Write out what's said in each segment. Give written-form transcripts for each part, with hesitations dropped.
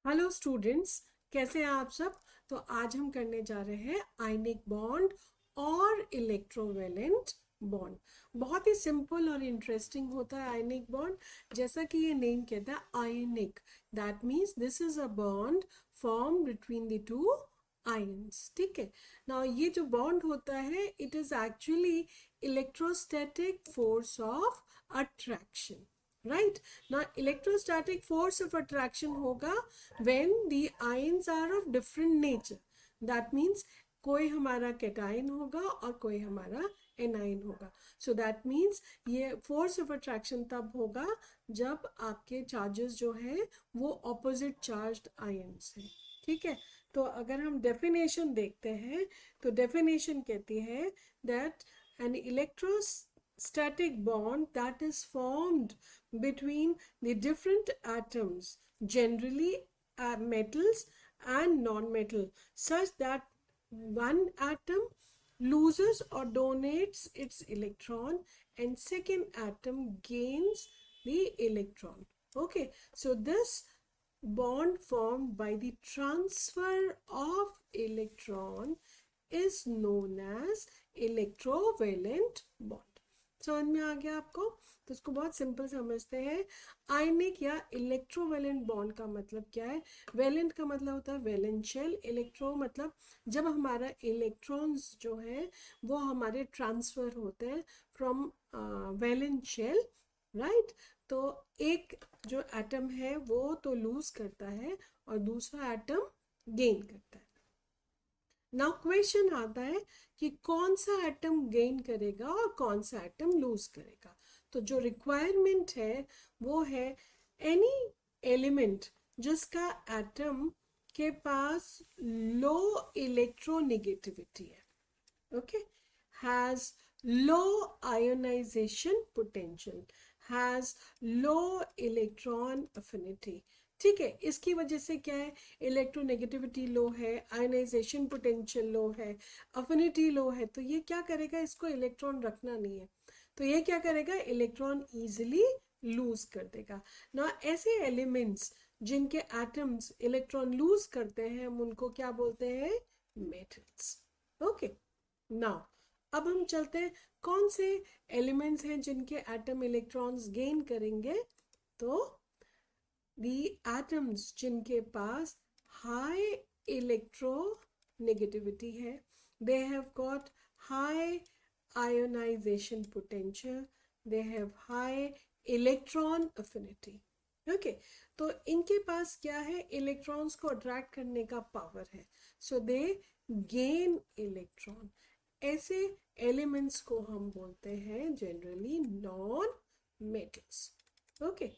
Hello students, कैसे हैं आप सब। तो आज हम करने जा रहे हैं आयनिक बॉन्ड और इलेक्ट्रोवेलेंट बॉन्ड। बहुत ही सिंपल और इंटरेस्टिंग होता है आयनिक बॉन्ड। जैसा कि ये नेम कहता है ionic, that means this is a bond form between the two ions. ठीक है ना। ये जो बॉन्ड होता है it is actually electrostatic force of attraction. right now electrostatic force of attraction होगा when the ions are of different nature. that means कोई हमारा कैटाइन होगा और कोई हमारा एनाइन होगा. सो दैट मीन्स ये फोर्स ऑफ अट्रैक्शन तब होगा जब आपके चार्जेस जो है वो ऑपोजिट चार्ज्ड आयंस है. ठीक है. तो अगर हम डेफिनेशन देखते हैं तो डेफिनेशन कहती है that an electrostatic bond that is formed between the different atoms, generally metals and non-metal, such that one atom loses or donates its electron and second atom gains the electron. Okay, so this bond formed by the transfer of electron is known as electrovalent bond. समझ में आ गया आपको. तो इसको बहुत simple समझते हैं. आयनिक या इलेक्ट्रोवेलेंट बॉन्ड का मतलब क्या है. वेलेंट का मतलब होता है वैलेंशियल. इलेक्ट्रो मतलब जब हमारा इलेक्ट्रॉन्स जो है वो हमारे ट्रांसफर होते हैं फ्रॉम वैलेंट शेल. राइट. तो एक जो एटम है वो तो लूज करता है और दूसरा एटम गेन करता है. नाउ क्वेश्चन आता है कि कौन सा एटम गेन करेगा और कौन सा एटम लूज करेगा. तो जो रिक्वायरमेंट है वो है एनी एलिमेंट जिसका एटम के पास लो इलेक्ट्रोनेगेटिविटी है. Okay. Has low ionization potential, has low electron affinity. ठीक है. इसकी वजह से क्या है, इलेक्ट्रोनेगेटिविटी लो है, आयनाइजेशन पोटेंशियल लो है, अफिनिटी लो है. तो ये क्या करेगा, इसको इलेक्ट्रॉन रखना नहीं है तो ये क्या करेगा, इलेक्ट्रॉन इजीली लूज कर देगा ना. ऐसे एलिमेंट्स जिनके एटम्स इलेक्ट्रॉन लूज करते हैं हम उनको क्या बोलते हैं, मेटल्स. ओके. नाउ अब हम चलते हैं कौन से एलिमेंट्स हैं जिनके एटम इलेक्ट्रॉन्स गेन करेंगे. तो the atoms जिनके पास high electronegativity है, they have got high ionization potential, they have high electron affinity. Okay. तो इनके पास क्या है, इलेक्ट्रॉन्स को अट्रैक्ट करने का पावर है. सो दे गेन इलेक्ट्रॉन. ऐसे एलिमेंट्स को हम बोलते हैं जनरली नॉन मेटल्स. ओके.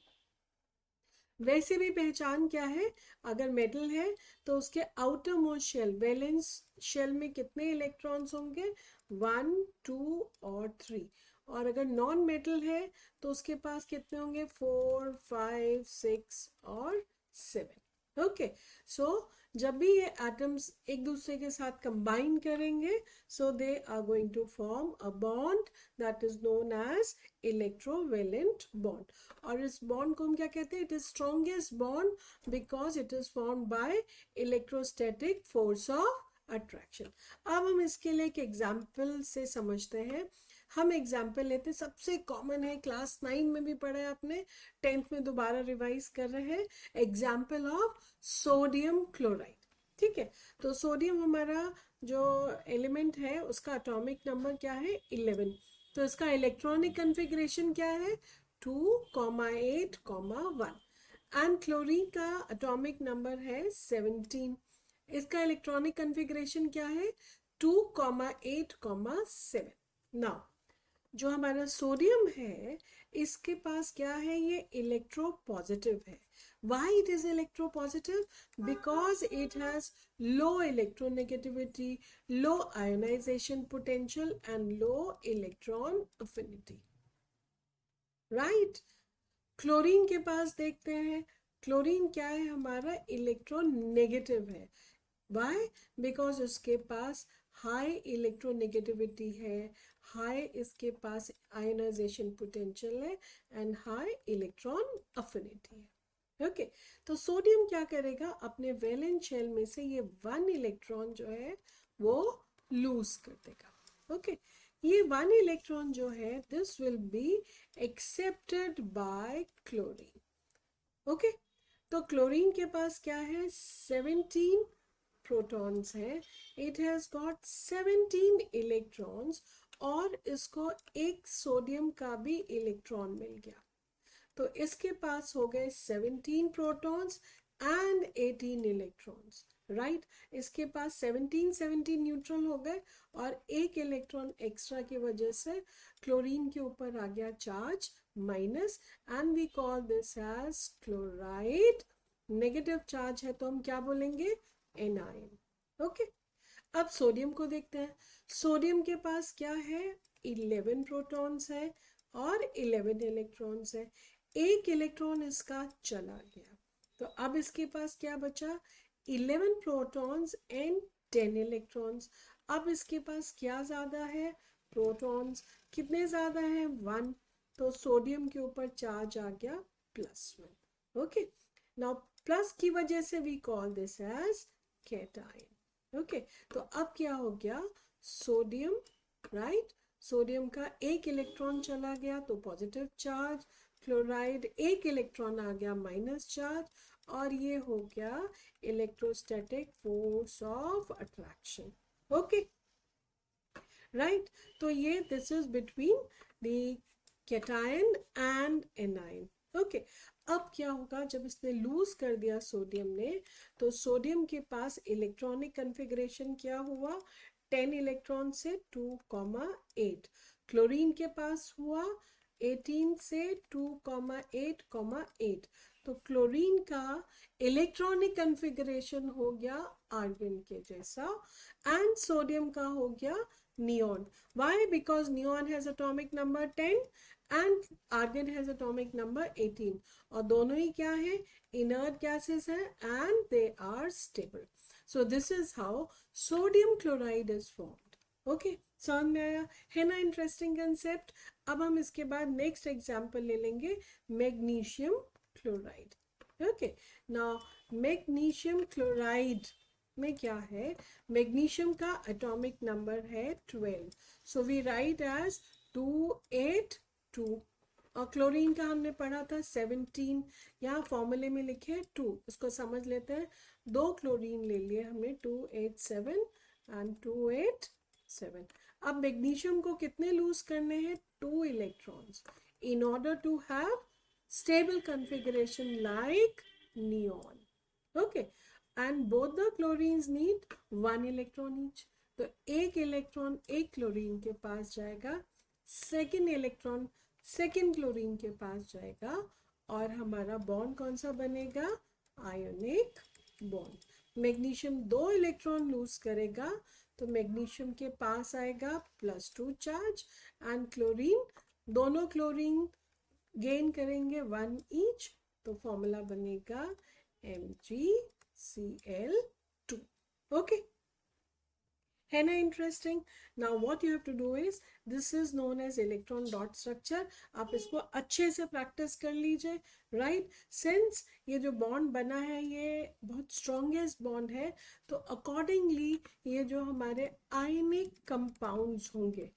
वैसे भी पहचान क्या है, अगर मेटल है तो उसके outermost shell, valence shell में कितने इलेक्ट्रॉन्स होंगे, 1, 2 और 3. और अगर नॉन मेटल है तो उसके पास कितने होंगे, 4, 5, 6 और 7. ओके. सो जब भी ये एटम्स एक दूसरे के साथ कंबाइन करेंगे so they are going to form a bond that is known as electrovalent bond. और इस बॉन्ड को हम क्या कहते हैं, it is strongest bond because it is formed by electrostatic force of attraction. अब हम इसके लिए एक एग्जाम्पल से समझते हैं. हम एग्जाम्पल लेते हैं, सबसे कॉमन है, क्लास 9 में भी पढ़ा है आपने, 10th में दोबारा रिवाइज कर रहे हैं. Example of sodium chloride. ठीक है. तो सोडियम हमारा जो एलिमेंट है उसका एटॉमिक नंबर क्या है, 11. तो इसका इलेक्ट्रॉनिक कन्फिग्रेशन क्या है, 2, 8, 1. एंड क्लोरीन का एटॉमिक नंबर है 17. इसका इलेक्ट्रॉनिक कन्फिग्रेशन क्या है, 2, 8, 7. नाउ जो हमारा सोडियम है इसके पास क्या है, ये इलेक्ट्रो पॉजिटिव है. why it is electropositive, because it has low electronegativity, low ionization potential and low electron affinity. right. Chlorine के पास देखते हैं, क्लोरीन क्या है, हमारा इलेक्ट्रॉन नेगेटिव है. वाई, बिकॉज उसके पास हाई इलेक्ट्रोनेगेटिविटी है, हाई इसके पास आयोनाइजेशन पोटेंशियल है एंड हाई इलेक्ट्रॉन अफिनिटी है. ओके तो सोडियम क्या करेगा, अपने वैलेंट शेल में से ये 1 इलेक्ट्रॉन जो है वो लूज कर देगा। ओके ये 1 इलेक्ट्रॉन जो है this will be accepted by chlorine. Okay तो क्लोरीन के पास क्या है, 17 प्रोटॉन्स है, इट हैज गॉट 17 इलेक्ट्रॉन्स, और इसको एक सोडियम का भी इलेक्ट्रॉन मिल गया। तो इसके पास हो गए 17 प्रोटॉन्स एंड 18 इलेक्ट्रॉन्स, राइट। इसके पास 17 न्यूट्रल हो गए और एक इलेक्ट्रॉन एक्स्ट्रा की वजह से क्लोरीन के ऊपर आ गया charge minus, and we call this as chloride. Negative charge है तो हम क्या बोलेंगे, एनायन। ओके अब सोडियम को देखते हैं। सोडियम के पास क्या है, 11 प्रोटॉन्स है और 11 इलेक्ट्रॉन्स है, एक इलेक्ट्रॉन इसका चला गया, तो अब इसके पास क्या बचा, 11 प्रोटॉन्स एंड 10 इलेक्ट्रॉन्स। अब इसके पास क्या ज्यादा है, प्रोटॉन्स कितने ज्यादा है, 1, तो सोडियम के ऊपर चार्ज आ गया +1। ओके नाउ प्लस की वजह से we call this as cation. Okay तो अब क्या हो गया, सोडियम, राइट, सोडियम का एक इलेक्ट्रॉन चला गया तो पॉजिटिव चार्ज, क्लोराइड एक इलेक्ट्रॉन आ गया माइनस चार्ज, और ये हो गया electrostatic force of attraction. Okay right तो ये this is between the cation and anion. Okay अब क्या होगा, जब इसने लूज कर दिया सोडियम ने, तो सोडियम के पास इलेक्ट्रॉनिक कन्फिग्रेशन क्या हुआ, 10 इलेक्ट्रॉन से 2,8। क्लोरीन के पास हुआ 18 से 2,8,8। तो क्लोरीन का इलेक्ट्रॉनिक कन्फिग्रेशन हो गया आर्गन के जैसा, एंड सोडियम का हो गया neon. Why, because neon has atomic number 10 and argon has atomic number 18, और दोनों ही क्या है, इनर्ट गैसेस है and they are stable. So this is how sodium chloride is formed. Okay समझ में आया है ना, इंटरेस्टिंग कंसेप्ट। अब हम इसके बाद नेक्स्ट एग्जांपल ले लेंगे, magnesium chloride. Okay now magnesium chloride में क्या है, मैग्नीशियम का एटॉमिक नंबर है 12, सो वी राइट एज 282, और क्लोरीन का हमने पढ़ा था 17, यहाँ फॉर्मूले में लिखे 2, इसको समझ लेते हैं। 2 क्लोरीन ले लिए हमने, 287 एंड 287। अब मैग्नीशियम को कितने लूज करने हैं, 2 electrons, in order to have stable configuration like neon. Okay and both the chlorines need 1 electron each, तो एक इलेक्ट्रॉन एक क्लोरीन के पास जाएगा, सेकेंड इलेक्ट्रॉन सेकेंड क्लोरीन के पास जाएगा, और हमारा बॉन्ड कौन सा बनेगा, ionic bond. Magnesium 2 electron lose करेगा तो मैग्नीशियम के पास आएगा +2 चार्ज, एंड क्लोरीन, दोनों क्लोरीन गेन करेंगे 1 ईच, तो फॉर्मूला बनेगा MgCl2। ओके है ना interesting. Now what you have to do is, this is known as electron dot structure. आप इसको अच्छे से प्रैक्टिस कर लीजिए, राइट। सिंस ये जो बॉन्ड बना है ये बहुत स्ट्रॉन्गेस्ट बॉन्ड है, तो अकॉर्डिंगली ये जो हमारे आयनिक कंपाउंड्स होंगे,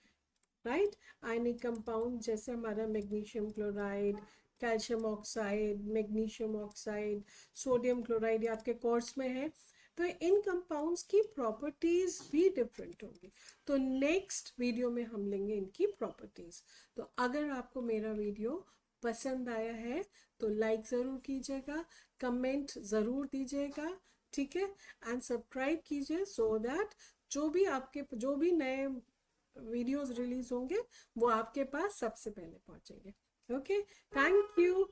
राइट, आयनिक कंपाउंड जैसे हमारा magnesium chloride, calcium oxide, magnesium oxide, sodium chloride, ये आपके कोर्स में है, तो इन कंपाउंड्स की प्रॉपर्टीज भी डिफरेंट होंगी। तो नेक्स्ट वीडियो में हम लेंगे इनकी प्रॉपर्टीज। तो अगर आपको मेरा वीडियो पसंद आया है तो लाइक ज़रूर कीजिएगा, कमेंट ज़रूर दीजिएगा, ठीक है, एंड सब्सक्राइब कीजिए, सो दैट जो भी नए वीडियोस रिलीज होंगे वो आपके पास सबसे पहले पहुंचेंगे। Okay thank you.